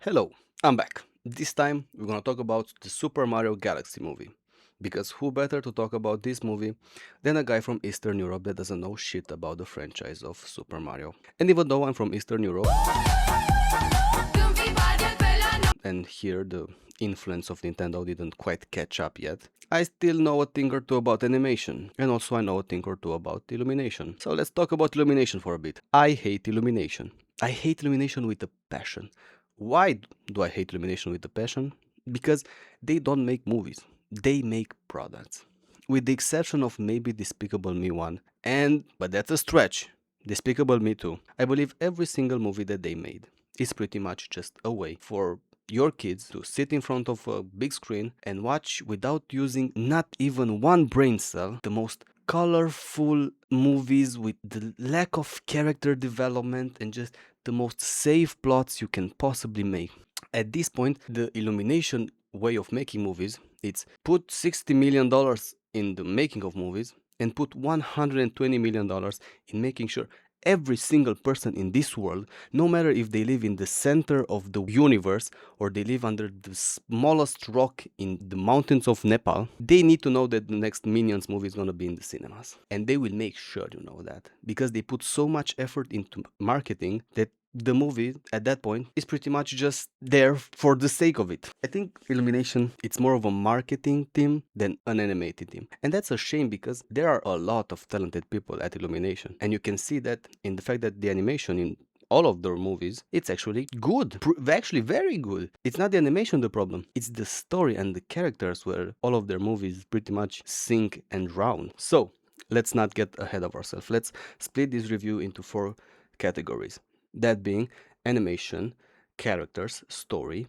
Hello, I'm back. This time we're gonna talk about the Super Mario Galaxy movie. Because who better to talk about this movie than a guy from Eastern Europe that doesn't know shit about the franchise of Super Mario. And even though I'm from Eastern Europe, and here the influence of Nintendo didn't quite catch up yet, I still know a thing or two about animation, and also I know a thing or two about Illumination. So let's talk about Illumination for a bit. I hate Illumination. I hate Illumination with a passion. Why do I hate Illumination with a passion? Because they don't make movies, they make products. With the exception of maybe Despicable Me 1, but that's a stretch, Despicable Me 2, I believe every single movie that they made is pretty much just a way for your kids to sit in front of a big screen and watch without using not even one brain cell the most colorful movies with the lack of character development and just the most safe plots you can possibly make. At this point, the Illumination way of making movies, it's put $60 million in the making of movies and put $120 million in making sure every single person in this world, no matter if they live in the center of the universe or they live under the smallest rock in the mountains of Nepal, they need to know that the next Minions movie is going to be in the cinemas. And they will make sure you know that because they put so much effort into marketing that the movie at that point is pretty much just there for the sake of it. I think Illumination, it's more of a marketing team than an animated team. And that's a shame because there are a lot of talented people at Illumination. And you can see that in the fact that the animation in all of their movies, it's actually good. Actually very good. It's not the animation the problem. It's the story and the characters where all of their movies pretty much sink and drown. So, let's not get ahead of ourselves. Let's split this review into 4 categories. That being animation, characters, story,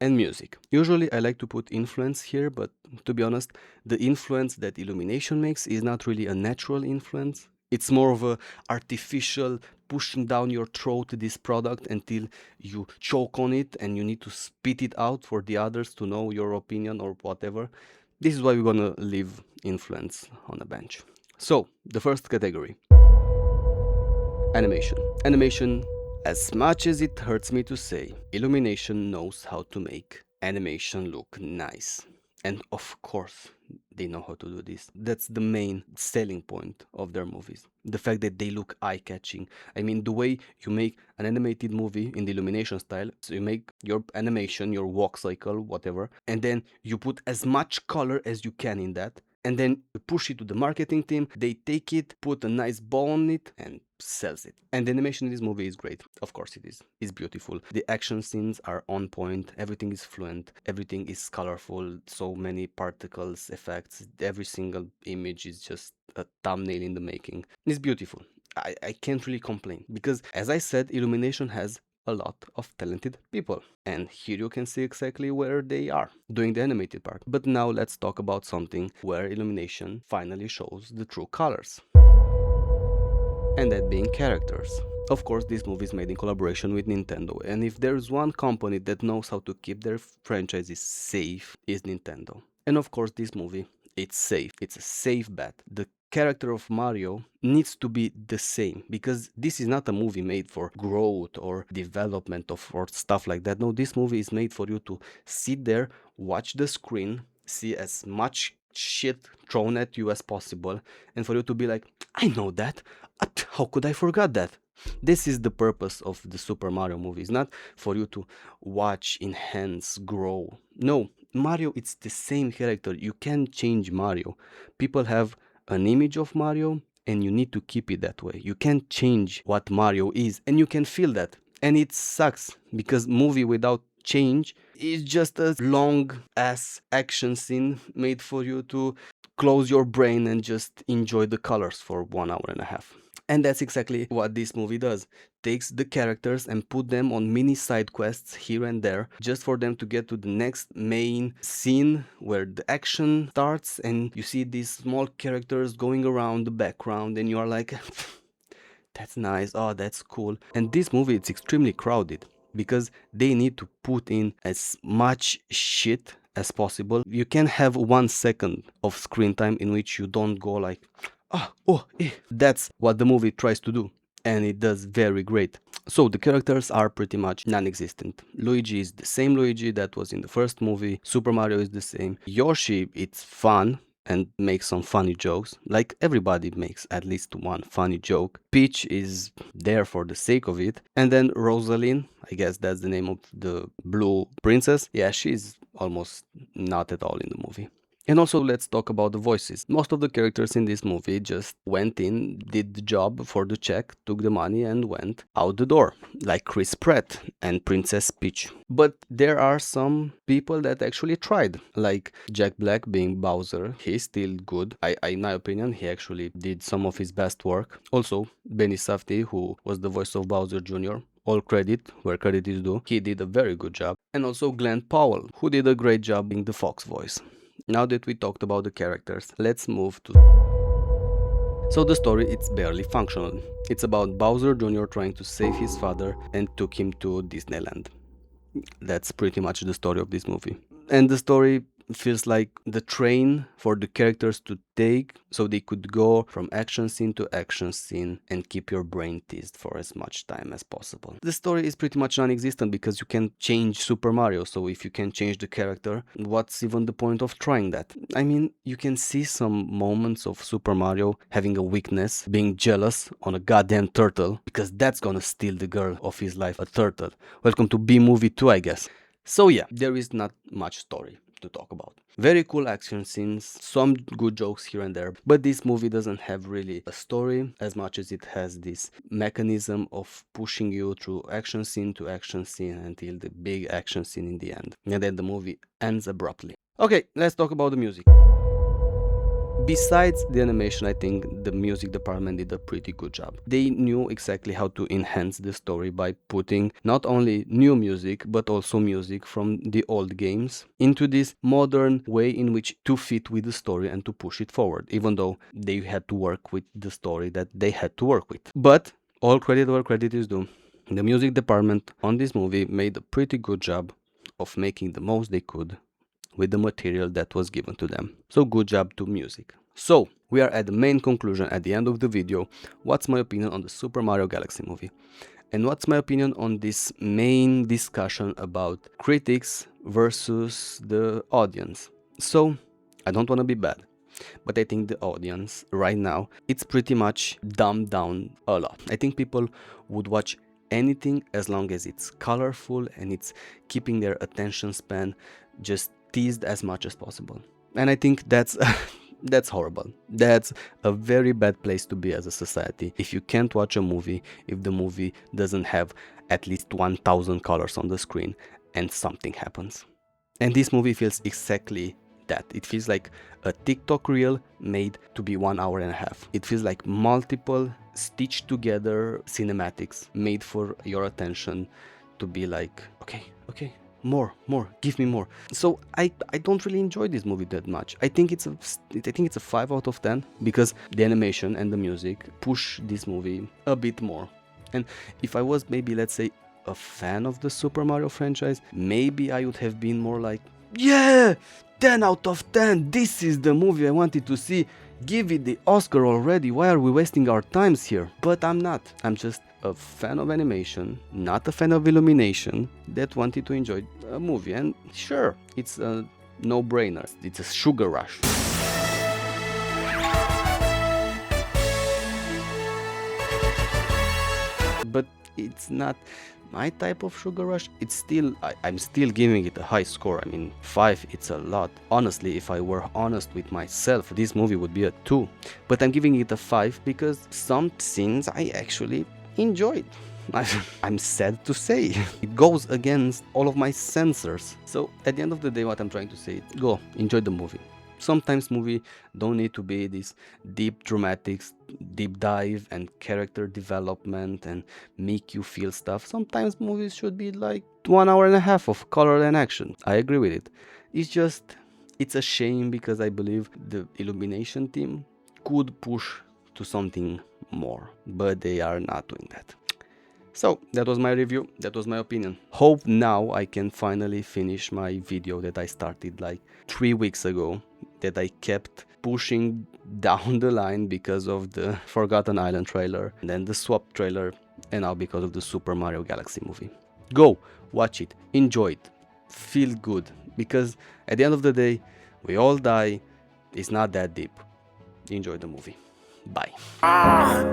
and music. Usually I like to put influence here, but to be honest, the influence that Illumination makes is not really a natural influence. It's more of a artificial pushing down your throat this product until you choke on it and you need to spit it out for the others to know your opinion or whatever. This is why we're gonna leave influence on a bench. So, the first category. Animation. Animation, as much as it hurts me to say, Illumination knows how to make animation look nice. And of course, they know how to do this. That's the main selling point of their movies. The fact that they look eye-catching. I mean, the way you make an animated movie in the Illumination style, so you make your animation, your walk cycle, whatever, and then you put as much color as you can in that, and then you push it to the marketing team. They take it, put a nice bow on it, and sells it. And the animation in this movie is great. Of course it is. It's beautiful. The action scenes are on point. Everything is fluent. Everything is colorful. So many particles, effects. Every single image is just a thumbnail in the making. It's beautiful. I can't really complain because, as I said, Illumination has a lot of talented people. And here you can see exactly where they are doing the animated part. But now let's talk about something where Illumination finally shows the true colors. And that being characters. Of course, this movie is made in collaboration with Nintendo, and if there's one company that knows how to keep their franchises safe, is Nintendo. And of course, this movie, it's safe. It's a safe bet. The character of Mario needs to be the same because this is not a movie made for growth or development of or stuff like that. No, this movie is made for you to sit there, watch the screen, see as much shit thrown at you as possible, and for you to be like, I know that. How could I forget that? This is the purpose of the Super Mario movies, not for you to watch, enhance, grow. No, Mario, it's the same character. You can't change Mario. People have an image of Mario and you need to keep it that way. You can't change what Mario is and you can feel that. And it sucks because movie without change is just a long ass action scene made for you to close your brain and just enjoy the colors for 1 hour and a half. And that's exactly what this movie does. Takes the characters and put them on mini side quests here and there just for them to get to the next main scene where the action starts and you see these small characters going around the background and you are like, that's nice, oh that's cool. And this movie, it's extremely crowded because they need to put in as much shit as possible. You can have 1 second of screen time in which you don't go like, That's what the movie tries to do, and it does very great. So the characters are pretty much non-existent. Luigi is the same Luigi that was in the first movie. Super Mario is the same. Yoshi, it's fun and makes some funny jokes. Like everybody makes at least one funny joke. Peach is there for the sake of it. And then Rosaline, I guess that's the name of the blue princess. Yeah, she's almost not at all in the movie. And also, let's talk about the voices. Most of the characters in this movie just went in, did the job for the check, took the money, and went out the door, like Chris Pratt and Princess Peach. But there are some people that actually tried, like Jack Black being Bowser. He's still good. In my opinion, he actually did some of his best work. Also, Benny Safdie, who was the voice of Bowser Jr., all credit where credit is due. He did a very good job. And also Glenn Powell, who did a great job being the Fox voice. Now that we talked about the characters, let's move to... So the story, it's barely functional. It's about Bowser Jr. trying to save his father and took him to Disneyland. That's pretty much the story of this movie. And the story feels like the train for the characters to take so they could go from action scene to action scene and keep your brain teased for as much time as possible. The story is pretty much non-existent because you can change Super Mario, so if you can change the character, what's even the point of trying that? I mean, you can see some moments of Super Mario having a weakness, being jealous on a goddamn turtle, because that's gonna steal the girl of his life, a turtle. Welcome to B-movie 2, I guess. So yeah, there is not much story to talk about. Very cool action scenes, some good jokes here and there, but this movie doesn't have really a story as much as it has this mechanism of pushing you through action scene to action scene until the big action scene in the end. And then the movie ends abruptly. Okay, let's talk about the music. Besides the animation, I think the music department did a pretty good job. They knew exactly how to enhance the story by putting not only new music, but also music from the old games into this modern way in which to fit with the story and to push it forward, even though they had to work with the story that they had to work with. But all credit where credit is due. The music department on this movie made a pretty good job of making the most they could with the material that was given to them. So good job to music. So we are at the main conclusion at the end of the video. What's my opinion on the Super Mario Galaxy movie? And what's my opinion on this main discussion about critics versus the audience? So I don't want to be bad, but I think the audience right now, it's pretty much dumbed down a lot. I think people would watch anything as long as it's colorful and it's keeping their attention span just teased as much as possible. And I think that's that's horrible. That's a very bad place to be as a society. If you can't watch a movie, if the movie doesn't have at least 1000 colors on the screen and something happens. And this movie feels exactly that. It feels like a TikTok reel made to be 1 hour and a half. It feels like multiple stitched together cinematics made for your attention to be like, okay, more, give me more. So I don't really enjoy this movie that much. I think it's a 5 out of 10 because the animation and the music push this movie a bit more. And if I was maybe, let's say, a fan of the Super Mario franchise, maybe I would have been more like, yeah, 10 out of 10, this is the movie I wanted to see. Give it the Oscar already, why are we wasting our times here? But I'm not. I'm just a fan of animation, not a fan of Illumination, that wanted to enjoy a movie. And sure, it's a no-brainer. It's a sugar rush. But it's not my type of sugar rush. It's still, I'm still giving it a high score. I mean, 5, it's a lot. Honestly, if I were honest with myself, this movie would be a 2. But I'm giving it a 5 because some scenes I actually enjoyed. I'm sad to say. It goes against all of my sensors. So at the end of the day, what I'm trying to say is go, enjoy the movie. Sometimes movie don't need to be this deep dramatics, deep dive and character development and make you feel stuff. Sometimes movies should be like 1 hour and a half of color and action. I agree with it. It's just, it's a shame because I believe the Illumination team could push to something more, but they are not doing that. So that was my review, that was my opinion. Hope now I can finally finish my video that I started like 3 weeks ago, that I kept pushing down the line because of the Forgotten Island trailer and then the Swap trailer. and now because of the Super Mario Galaxy movie. Go, watch it, enjoy it, feel good, because at the end of the day, we all die. It's not that deep. Enjoy the movie. Bye.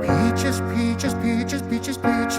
Peaches, peaches, peaches, peaches, peaches.